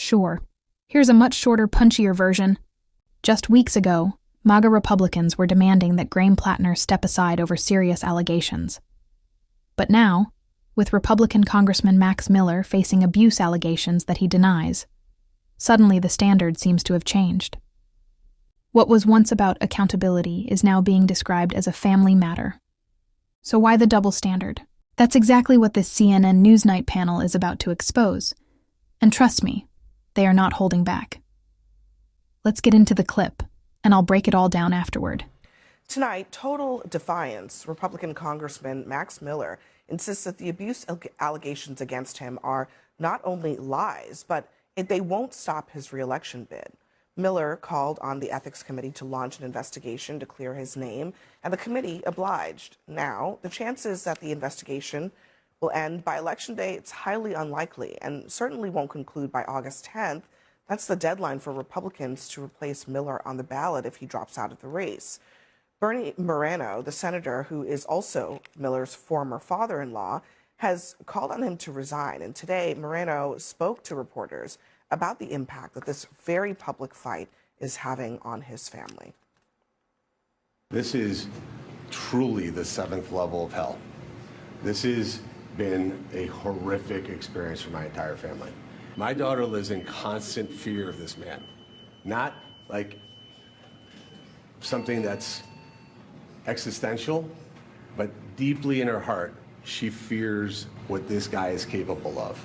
Sure. Here's a much shorter, punchier version. Just weeks ago, MAGA Republicans were demanding that Graham Plattner step aside over serious allegations. But now, with Republican Congressman Max Miller facing abuse allegations that he denies, suddenly the standard seems to have changed. What was once about accountability is now being described as a family matter. So why the double standard? That's exactly what this CNN NewsNight panel is about to expose. And trust me, they are not holding back. Let's get into the clip, and I'll break it all down afterward. Tonight, total defiance. Republican Congressman Max Miller insists that the abuse allegations against him are not only lies, but they won't stop his re-election bid. Miller called on the Ethics Committee to launch an investigation to clear his name, and the committee obliged. Now, the chances that the investigation will end by Election Day, it's highly unlikely, and certainly won't conclude by August 10th. That's the deadline for Republicans to replace Miller on the ballot if he drops out of the race. Bernie Moreno, the senator who is also Miller's former father-in-law, has called on him to resign. And today, Moreno spoke to reporters about the impact that this very public fight is having on his family. This is truly the seventh level of hell. This has been a horrific experience for my entire family. My daughter lives in constant fear of this man. Not like something that's existential, but deeply in her heart, she fears what this guy is capable of.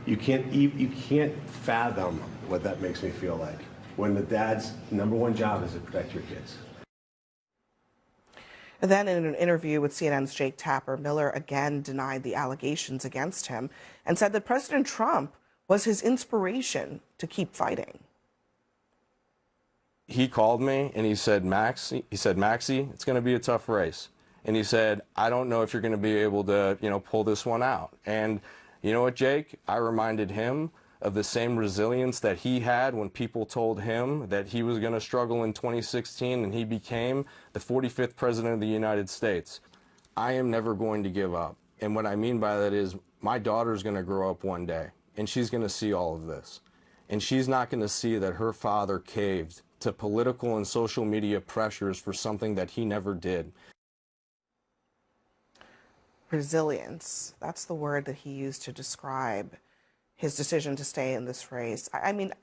You can't fathom what that makes me feel like when the dad's number one job is to protect your kids. And then in an interview with CNN's Jake Tapper, Miller again denied the allegations against him and said that President Trump was his inspiration to keep fighting. He called me and he said, Maxie, it's going to be a tough race. And he said, I don't know if you're going to be able to, pull this one out. And you know what, Jake? I reminded him of the same resilience that he had when people told him that he was going to struggle in 2016 and he became the 45th president of the United States. I am never going to give up. And what I mean by that is my daughter's going to grow up one day and she's going to see all of this. And she's not going to see that her father caved to political and social media pressures for something that he never did. Resilience. That's the word that he used to describe his decision to stay in this race. I mean,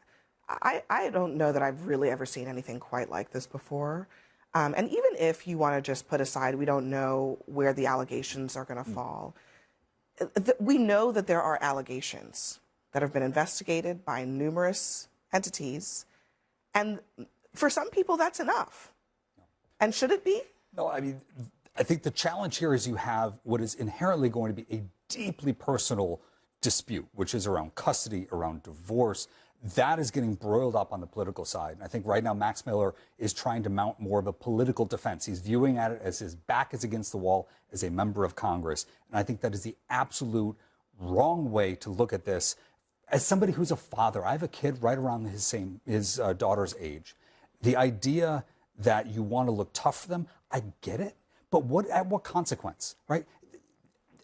I don't know that I've really ever seen anything quite like this before. And even if you want to just put aside, we don't know where the allegations are going to fall. We know that there are allegations that have been investigated by numerous entities. And for some people, that's enough. And should it be? No, I mean, I think the challenge here is you have what is inherently going to be a deeply personal dispute, which is around custody, around divorce. That is getting broiled up on the political side. And I think right now Max Miller is trying to mount more of a political defense. He's viewing at it as his back is against the wall as a member of Congress. And I think that is the absolute wrong way to look at this. As somebody who's a father, I have a kid right around his daughter's age. The idea that you want to look tough for them, I get it. But at what consequence, right?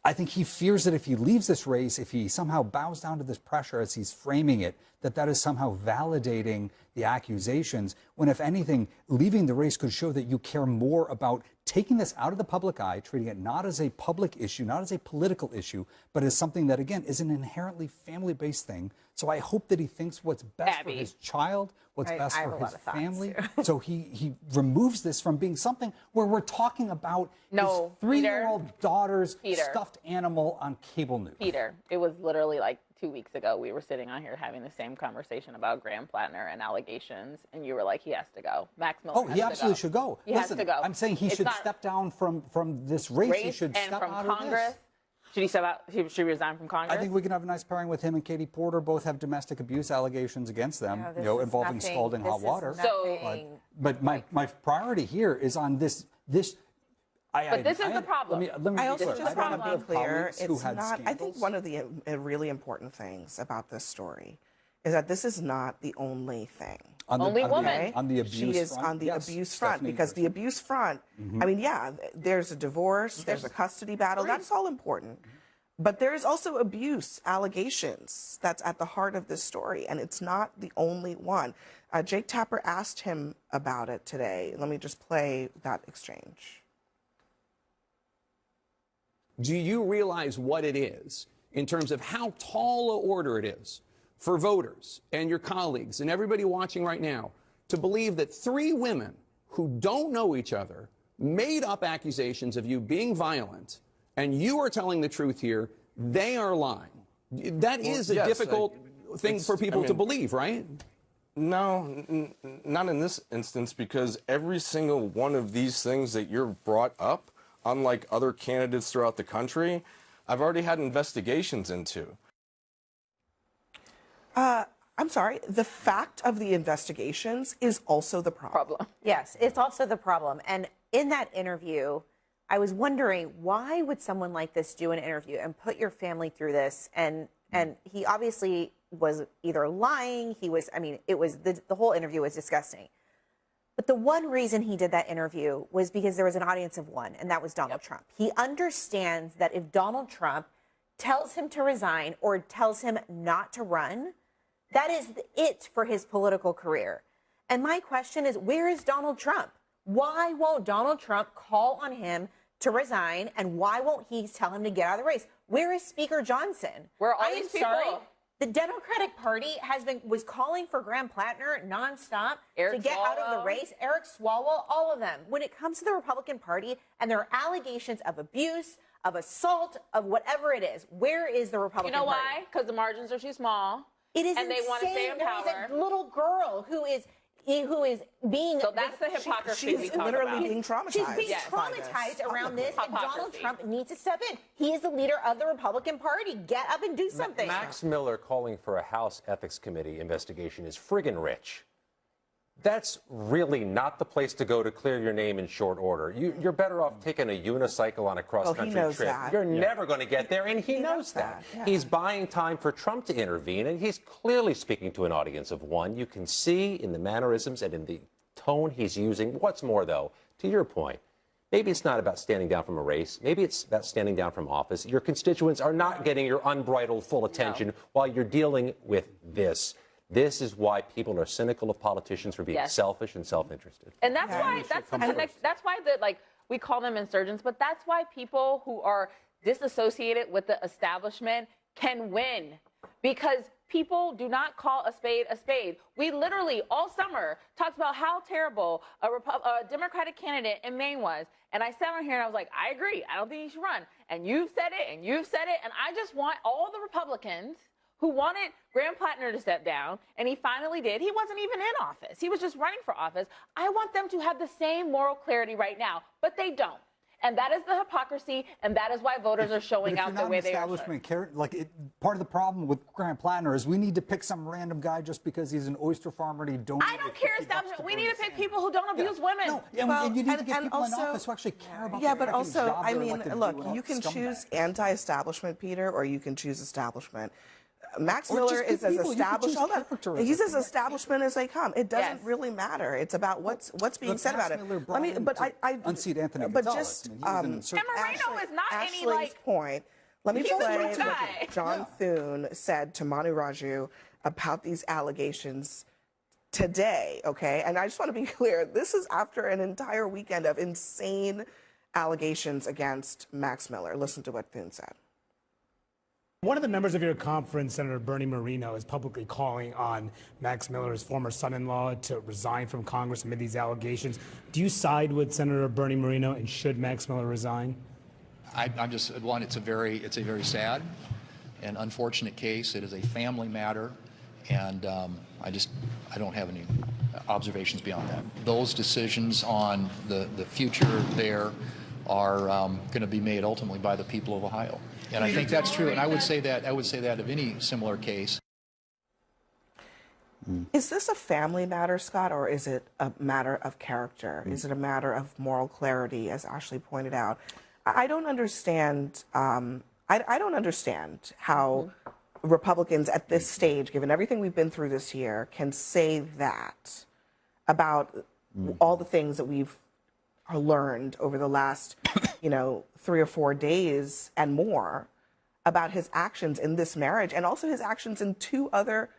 I think he fears that if he leaves this race, if he somehow bows down to this pressure as he's framing it, that is somehow validating the accusations, when if anything, leaving the race could show that you care more about taking this out of the public eye, treating it not as a public issue, not as a political issue, but as something that, again, is an inherently family-based thing. So I hope that he thinks what's best for his child, what's best for his family. So he removes this from being something where we're talking about his 3-year-old daughter's stuffed animal on cable news. Peter, it was literally like 2 weeks ago. We were sitting on here having the same conversation about Graham Plattner and allegations, and you were like, he has to go. Max Miller he absolutely should go. He has to go. I'm saying he should step down from this race. He should and step from out Congress. of this. Should he step out? Should he resign from Congress? I think we can have a nice pairing with him and Katie Porter. Both have domestic abuse allegations against them, involving scalding hot water. But my priority here is on this. But this is the problem. Let me I also just want to be clear. It's not. I think one of the really important things about this story is that this is not the only thing. Only woman. On the abuse front. She is on the abuse front, because the abuse front, I mean, there's a divorce, there's a custody battle. That's all important. But there is also abuse allegations that's at the heart of this story, and it's not the only one. Jake Tapper asked him about it today. Let me just play that exchange. Do you realize what it is in terms of how tall an order it is for voters and your colleagues and everybody watching right now to believe that 3 women who don't know each other made up accusations of you being violent, and you are telling the truth here, they are lying? That is a difficult thing for people to believe, right? No, not in this instance, because every single one of these things that you're brought up, unlike other candidates throughout the country, I've already had investigations into. I'm sorry, the fact of the investigations is also the problem. Yes, it's also the problem. And in that interview, I was wondering, why would someone like this do an interview and put your family through this? And he obviously was either lying, it was, the whole interview was disgusting. But the one reason he did that interview was because there was an audience of one, and that was Donald Trump. He understands that if Donald Trump tells him to resign or tells him not to run, that is it for his political career. And my question is, where is Donald Trump? Why won't Donald Trump call on him to resign, and why won't he tell him to get out of the race? Where is Speaker Johnson? Where are all these people? Sorry, the Democratic Party was calling for Graham Plattner nonstop to get out of the race. Eric Swalwell, all of them. When it comes to the Republican Party and there are allegations of abuse, of assault, of whatever it is, where is the Republican Party? You know why? Because the margins are too small. It is and insane. They want to stay in power. There is a little girl who is being. So that's the hypocrisy we talk literally about. being traumatized. She's being traumatized around this, and Donald Trump needs to step in. He is the leader of the Republican Party. Get up and do something. Max Miller calling for a House Ethics Committee investigation is friggin' rich. That's really not the place to go to clear your name in short order. You're better off taking a unicycle on a cross-country trip. You're never going to get there, and he knows that. Yeah. He's buying time for Trump to intervene, and he's clearly speaking to an audience of one. You can see in the mannerisms and in the tone he's using. What's more, though, to your point, maybe it's not about standing down from a race. Maybe it's about standing down from office. Your constituents are not getting your unbridled full attention while you're dealing with this. This is why people are cynical of politicians for being selfish and self-interested. And that's why that's why we call them insurgents, but that's why people who are disassociated with the establishment can win, because people do not call a spade a spade. We literally all summer talked about how terrible a Democratic candidate in Maine was. And I sat on here and I was like, I agree. I don't think he should run. And you've said it and you've said it. And I just want all the Republicans who wanted Graham Plattner to step down, and he finally did. He wasn't even in office. He was just running for office. I want them to have the same moral clarity right now, but they don't. And that is the hypocrisy, and that is why voters are showing out the way they are. Part of the problem with Graham Plattner is we need to pick some random guy just because he's an oyster farmer and he donated. I don't care establishment. We need to pick people who don't abuse women. No, and you need to get people in office who actually care about but also, I mean, look, you can choose anti-establishment, Peter, or you can choose establishment. Max Miller is as established. He's as establishment as they come. It doesn't really matter. It's about what's being said about it. Let me, unseat Anthony. But just Tim Moreno is not Ashley's any point. Let me play what John Thune said to Manu Raju about these allegations today. Okay, and I just want to be clear. This is after an entire weekend of insane allegations against Max Miller. Listen to what Thune said. One of the members of your conference, Senator Bernie Moreno, is publicly calling on Max Miller, his former son-in-law, to resign from Congress amid these allegations. Do you side with Senator Bernie Moreno, and should Max Miller resign? I'm just, one, it's a very sad and unfortunate case. It is a family matter, and I don't have any observations beyond that. Those decisions on the future there are going to be made ultimately by the people of Ohio. And I think that's true. And I would say that of any similar case. Is this a family matter, Scott, or is it a matter of character? Is it a matter of moral clarity, as Ashley pointed out? I don't understand. I don't understand how Republicans at this stage, given everything we've been through this year, can say that about all the things that we've learned over the last, 3 or 4 days and more, about his actions in this marriage and also his actions in 2 other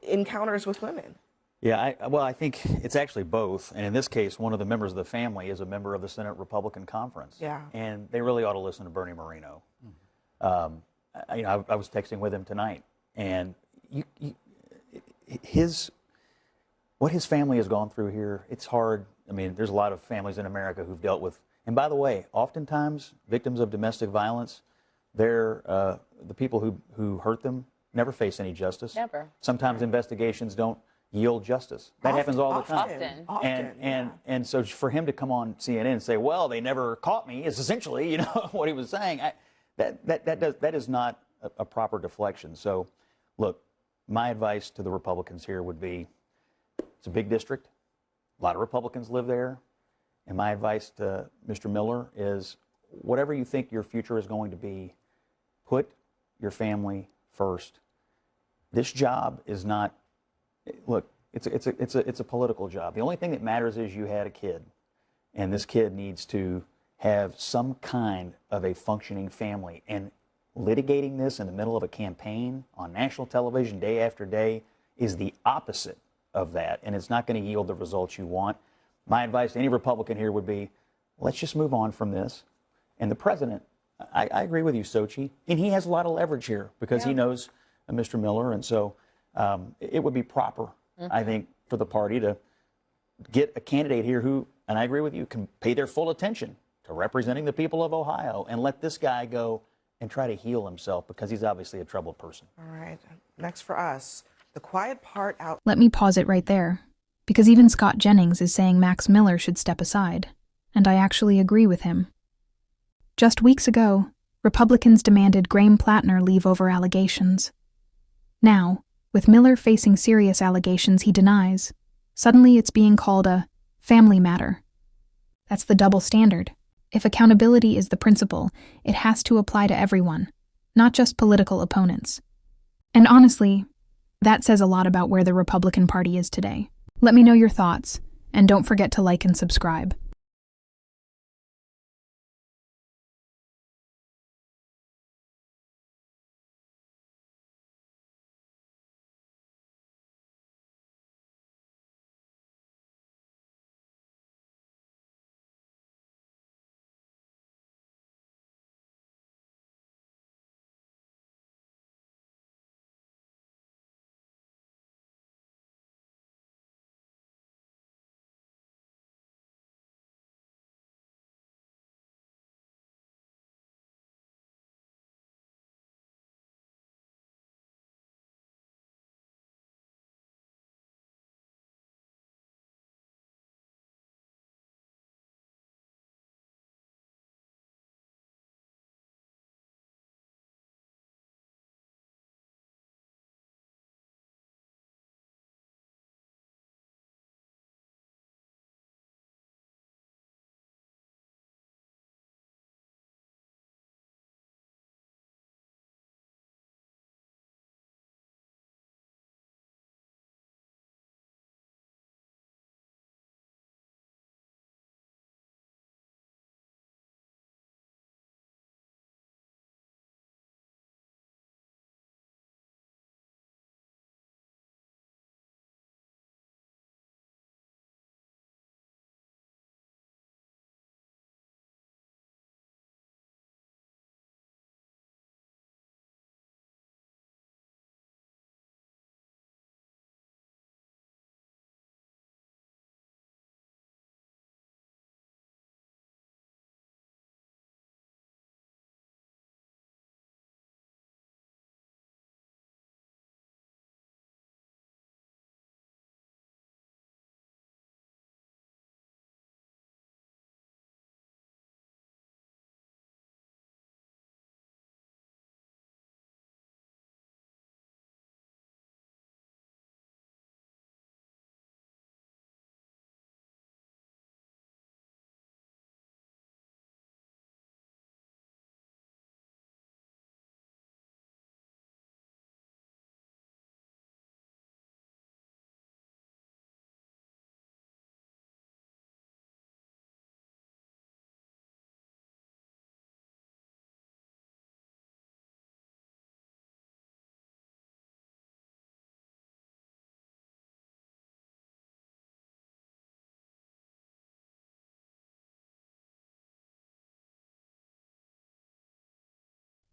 encounters with women. Yeah, well, I think it's actually both. And in this case, one of the members of the family is a member of the Senate Republican Conference. Yeah. And they really ought to listen to Bernie Moreno. I was texting with him tonight, and what his family has gone through here, it's hard. I mean, there's a lot of families in America who've dealt with, and by the way, oftentimes victims of domestic violence, they're the people who hurt them never face any justice. Never. Sometimes investigations don't yield justice. That happens all the time. And so for him to come on CNN and say, "Well, they never caught me," is essentially, what he was saying. That is not a proper deflection. So, look, my advice to the Republicans here would be, it's a big district. A lot of Republicans live there. And my advice to Mr. Miller is, whatever you think your future is going to be, put your family first. This job is not, look, it's a political job. The only thing that matters is you had a kid, and this kid needs to have some kind of a functioning family. And litigating this in the middle of a campaign on national television day after day is the opposite of that, and it's not going to yield the results you want. My advice to any Republican here would be, let's just move on from this. And the president, I agree with you, Sochi, and he has a lot of leverage here because he knows Mr. Miller, and so it would be proper, I think, for the party to get a candidate here who, and I agree with you, can pay their full attention to representing the people of Ohio and let this guy go and try to heal himself because he's obviously a troubled person. All right. Next for us, the quiet part out. Let me pause it right there, because even Scott Jennings is saying Max Miller should step aside, and I actually agree with him. Just weeks ago, Republicans demanded Graham Plattner leave over allegations. Now, with Miller facing serious allegations he denies, suddenly it's being called a family matter. That's the double standard. If accountability is the principle, it has to apply to everyone, not just political opponents. And honestly, that says a lot about where the Republican Party is today. Let me know your thoughts, and don't forget to like and subscribe.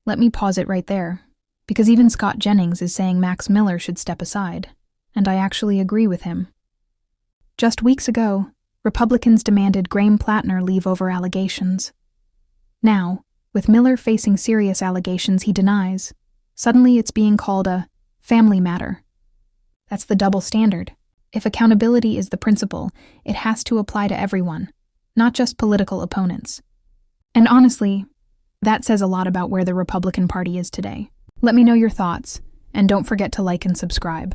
Let me pause it right there, because even Scott Jennings is saying Max Miller should step aside, and I actually agree with him. Just weeks ago, Republicans demanded Graham Plattner leave over allegations. Now, with Miller facing serious allegations he denies, suddenly it's being called a family matter. That's the double standard. If accountability is the principle, it has to apply to everyone, not just political opponents. And honestly, that says a lot about where the Republican Party is today. Let me know your thoughts, and don't forget to like and subscribe.